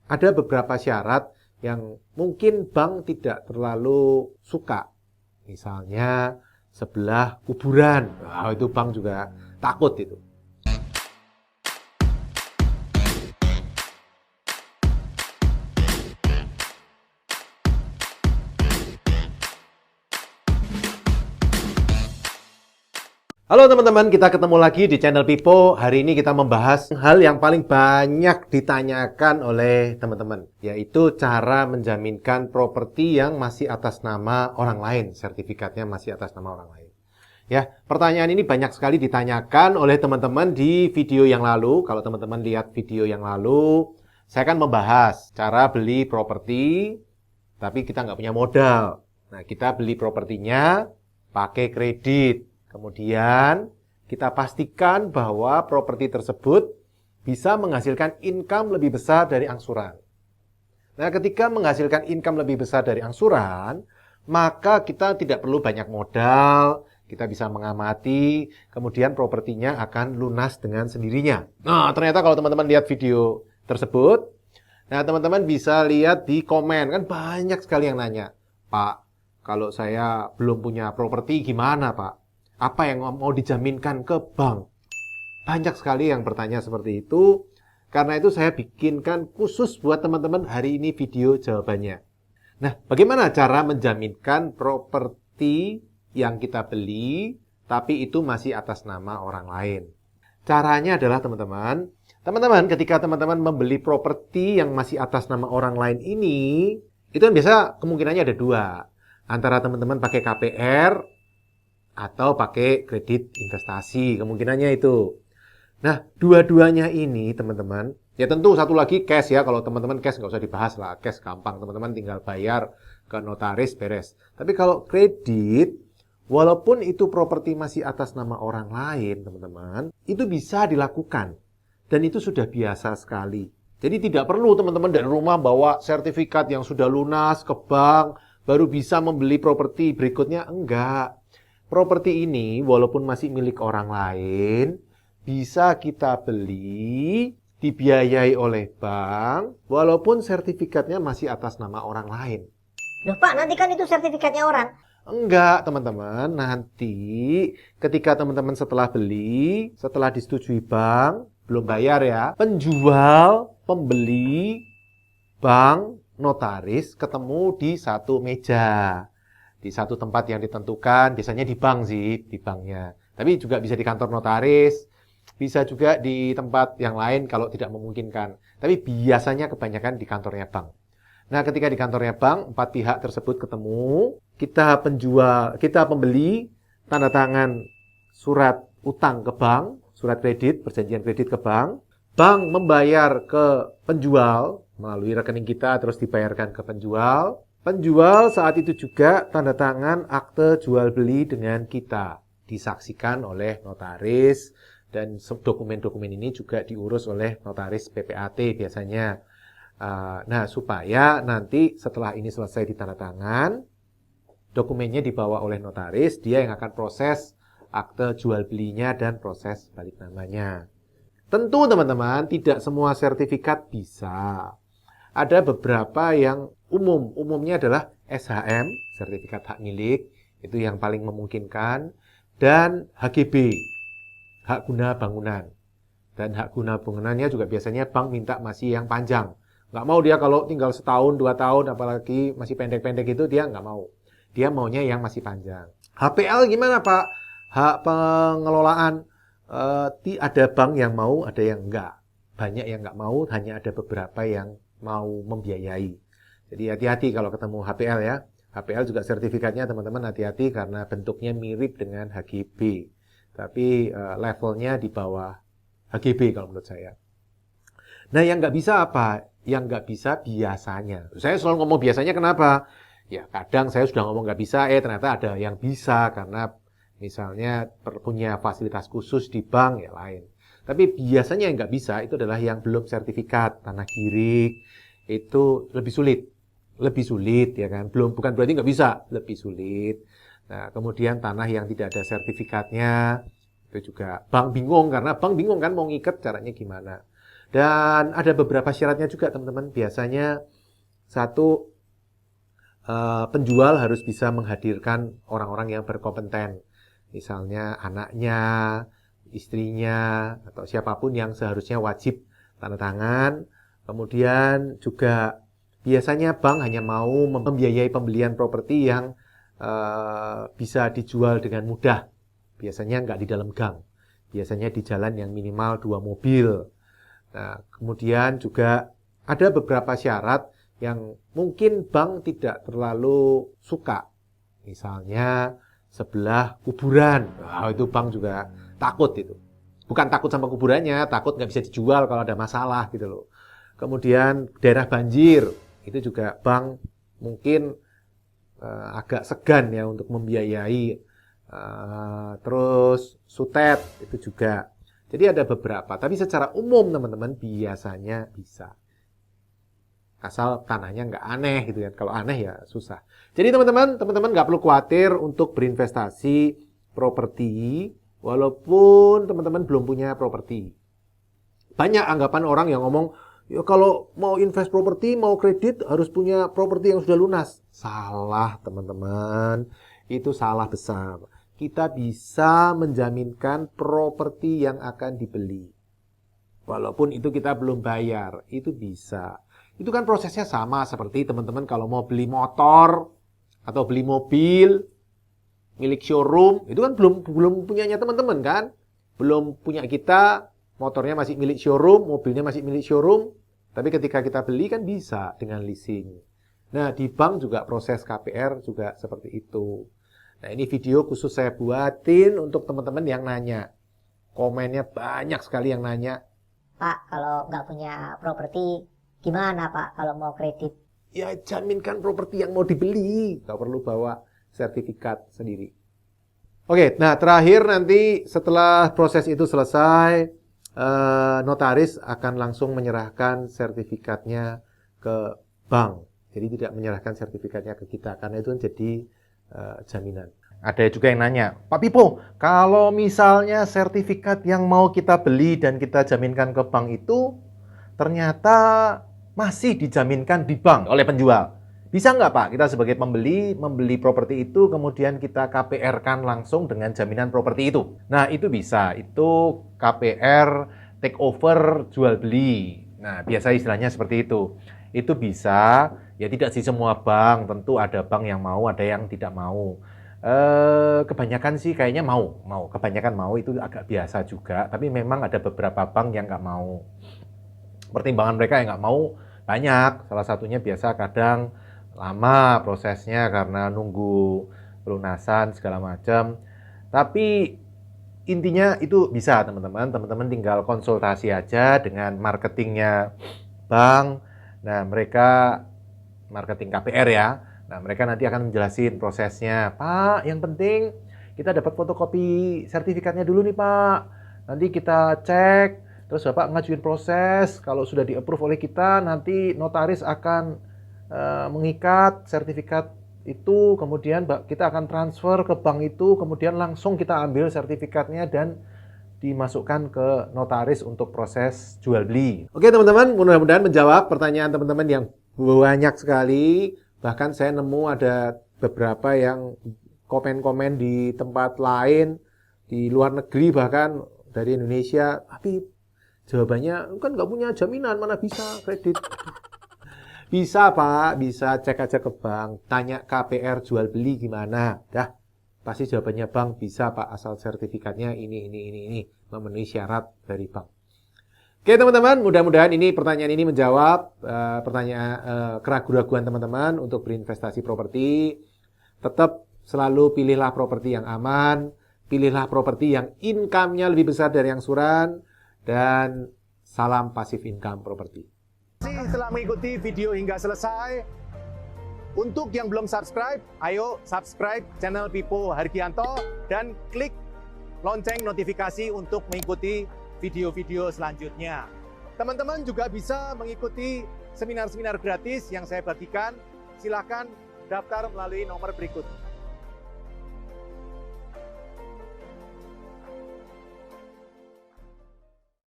ada beberapa syarat yang mungkin bank tidak terlalu suka. Misalnya sebelah kuburan, nah, itu bank juga takut itu. Halo teman-teman, kita ketemu lagi di channel Pipo. Hari ini kita membahas hal yang paling banyak ditanyakan oleh teman-teman, yaitu cara menjaminkan properti yang masih atas nama orang lain, sertifikatnya masih atas nama orang lain. Ya, pertanyaan ini banyak sekali ditanyakan oleh teman-teman di video yang lalu. Kalau teman-teman lihat video yang lalu, saya akan membahas cara beli properti, tapi kita nggak punya modal. Nah, kita beli propertinya pakai kredit. Kemudian kita pastikan bahwa properti tersebut bisa menghasilkan income lebih besar dari angsuran. Nah, ketika menghasilkan income lebih besar dari angsuran, maka kita tidak perlu banyak modal, kita bisa mengamati, kemudian propertinya akan lunas dengan sendirinya. Nah, ternyata kalau teman-teman lihat video tersebut, nah teman-teman bisa lihat di komen, kan banyak sekali yang nanya, Pak, kalau saya belum punya properti gimana Pak? Apa yang mau dijaminkan ke bank? Banyak sekali yang bertanya seperti itu. Karena itu saya bikinkan khusus buat teman-teman hari ini video jawabannya. Nah, bagaimana cara menjaminkan properti yang kita beli, tapi itu masih atas nama orang lain? Caranya adalah teman-teman ketika teman-teman membeli properti yang masih atas nama orang lain ini, itu kan biasa kemungkinannya ada dua. Antara teman-teman pakai KPR, atau pakai kredit investasi, kemungkinannya itu. Nah, dua-duanya ini teman-teman, ya tentu satu lagi cash ya, kalau teman-teman cash nggak usah dibahas lah, cash gampang, teman-teman tinggal bayar ke notaris, beres. Tapi kalau kredit, walaupun itu properti masih atas nama orang lain, teman-teman, itu bisa dilakukan. Dan itu sudah biasa sekali. Jadi tidak perlu teman-teman dari rumah bawa sertifikat yang sudah lunas ke bank, baru bisa membeli properti berikutnya, enggak. Properti ini walaupun masih milik orang lain, bisa kita beli, dibiayai oleh bank, walaupun sertifikatnya masih atas nama orang lain. Loh Pak, nanti kan itu sertifikatnya orang. Enggak, teman-teman. Nanti ketika teman-teman setelah beli, setelah disetujui bank, belum bayar ya, penjual, pembeli, bank, notaris ketemu di satu meja. Di satu tempat yang ditentukan, biasanya di bank sih, di banknya. Tapi juga bisa di kantor notaris, bisa juga di tempat yang lain kalau tidak memungkinkan. Tapi biasanya kebanyakan di kantornya bank. Nah, ketika di kantornya bank, empat pihak tersebut ketemu, kita pembeli, tanda tangan surat utang ke bank, surat kredit, perjanjian kredit ke bank. Bank membayar ke penjual melalui rekening kita, terus dibayarkan ke penjual. Penjual saat itu juga tanda tangan akte jual beli dengan kita, disaksikan oleh notaris, dan dokumen-dokumen ini juga diurus oleh notaris PPAT biasanya. Nah, supaya nanti setelah ini selesai ditandatangan, dokumennya dibawa oleh notaris, dia yang akan proses akte jual belinya dan proses balik namanya. Tentu teman-teman, tidak semua sertifikat bisa. Ada beberapa yang umumnya adalah SHM, sertifikat hak milik, itu yang paling memungkinkan, dan HGB, hak guna bangunan. Dan hak guna bangunannya juga biasanya bank minta masih yang panjang. Nggak mau dia kalau tinggal setahun, 2 tahun, apalagi masih pendek-pendek itu dia nggak mau. Dia maunya yang masih panjang. HPL gimana Pak? Hak pengelolaan. Ada bank yang mau, ada yang enggak. Banyak yang nggak mau, hanya ada beberapa yang mau membiayai. Jadi hati-hati kalau ketemu HPL ya. HPL juga sertifikatnya teman-teman hati-hati karena bentuknya mirip dengan HGB. Tapi levelnya di bawah HGB kalau menurut saya. Nah yang nggak bisa apa? Yang nggak bisa biasanya. Saya selalu ngomong biasanya kenapa? Ya kadang saya sudah ngomong nggak bisa, ternyata ada yang bisa karena misalnya punya fasilitas khusus di bank ya lain. Tapi biasanya yang nggak bisa itu adalah yang belum sertifikat, tanah girik, itu lebih sulit. Lebih sulit ya kan. Bukan berarti nggak bisa, lebih sulit. Nah, kemudian tanah yang tidak ada sertifikatnya, itu juga bank bingung, karena bank bingung kan mau ngiket caranya gimana. Dan ada beberapa syaratnya juga teman-teman. Biasanya satu, penjual harus bisa menghadirkan orang-orang yang berkompeten. Misalnya anaknya, istrinya, atau siapapun yang seharusnya wajib tanda tangan. Kemudian juga biasanya bank hanya mau membiayai pembelian properti yang bisa dijual dengan mudah. Biasanya nggak di dalam gang. Biasanya di jalan yang minimal 2 mobil. Nah, kemudian juga ada beberapa syarat yang mungkin bank tidak terlalu suka. Misalnya sebelah kuburan. Nah, itu bank juga takut itu. Bukan takut sama kuburannya, takut nggak bisa dijual kalau ada masalah gitu loh. Kemudian daerah banjir, itu juga bank mungkin agak segan ya untuk membiayai. Terus sutet itu juga. Jadi ada beberapa, tapi secara umum teman-teman biasanya bisa. Asal tanahnya nggak aneh gitu kan. Kalau aneh ya susah. Jadi teman-teman nggak perlu khawatir untuk berinvestasi properti walaupun teman-teman belum punya properti. Banyak anggapan orang yang ngomong, ya kalau mau invest properti, mau kredit harus punya properti yang sudah lunas. Salah teman-teman. Itu salah besar. Kita bisa menjaminkan properti yang akan dibeli. Walaupun itu kita belum bayar, itu bisa. Itu kan prosesnya sama seperti teman-teman kalau mau beli motor atau beli mobil milik showroom, itu kan belum punyanya teman-teman kan? Belum punya kita, motornya masih milik showroom, mobilnya masih milik showroom, tapi ketika kita beli kan bisa dengan leasing. Nah, di bank juga proses KPR juga seperti itu. Nah, ini video khusus saya buatin untuk teman-teman yang nanya. Komennya banyak sekali yang nanya. Pak, kalau nggak punya properti, gimana Pak kalau mau kredit? Ya, jaminkan properti yang mau dibeli. Nggak perlu bawa sertifikat sendiri. Oke, nah terakhir nanti setelah proses itu selesai, notaris akan langsung menyerahkan sertifikatnya ke bank. Jadi tidak menyerahkan sertifikatnya ke kita, karena itu jadi jaminan. Ada juga yang nanya, Pak Pipo, kalau misalnya sertifikat yang mau kita beli dan kita jaminkan ke bank itu ternyata masih dijaminkan di bank oleh penjual. Bisa nggak Pak, kita sebagai pembeli, membeli properti itu, kemudian kita KPR-kan langsung dengan jaminan properti itu? Nah, itu bisa. Itu KPR take over jual beli. Nah, biasa istilahnya seperti itu. Itu bisa, ya tidak sih semua bank. Tentu ada bank yang mau, ada yang tidak mau. Kebanyakan sih kayaknya mau. Kebanyakan mau, itu agak biasa juga. Tapi memang ada beberapa bank yang nggak mau. Pertimbangan mereka yang nggak mau banyak. Salah satunya biasa kadang lama prosesnya karena nunggu pelunasan segala macam. Tapi intinya itu bisa teman-teman. Teman-teman tinggal konsultasi aja dengan marketingnya bank. Nah, mereka marketing KPR ya. Nah, mereka nanti akan menjelasin prosesnya. Pak, yang penting kita dapat fotokopi sertifikatnya dulu nih Pak. Nanti kita cek. Terus Bapak ngajuin proses, kalau sudah di-approve oleh kita, nanti notaris akan mengikat sertifikat itu, kemudian kita akan transfer ke bank itu, kemudian langsung kita ambil sertifikatnya dan dimasukkan ke notaris untuk proses jual beli. Oke teman-teman, mudah-mudahan menjawab pertanyaan teman-teman yang banyak sekali. Bahkan saya nemu ada beberapa yang komen-komen di tempat lain, di luar negeri bahkan dari Indonesia, tapi jawabannya kan nggak punya jaminan, mana bisa kredit. Bisa Pak, bisa cek aja ke bank, tanya KPR jual beli gimana. Dah, pasti jawabannya bank bisa Pak, asal sertifikatnya ini memenuhi syarat dari bank. Oke teman-teman, mudah-mudahan ini pertanyaan ini menjawab keraguan-keraguan teman-teman untuk berinvestasi properti. Tetap selalu pilihlah properti yang aman, pilihlah properti yang income-nya lebih besar dari angsuran, dan salam pasif income properti. Setelah mengikuti video hingga selesai, untuk yang belum subscribe, ayo subscribe channel Pipo Hargianto dan klik lonceng notifikasi untuk mengikuti video-video selanjutnya. Teman-teman juga bisa mengikuti seminar-seminar gratis yang saya bagikan. Silakan daftar melalui nomor berikut.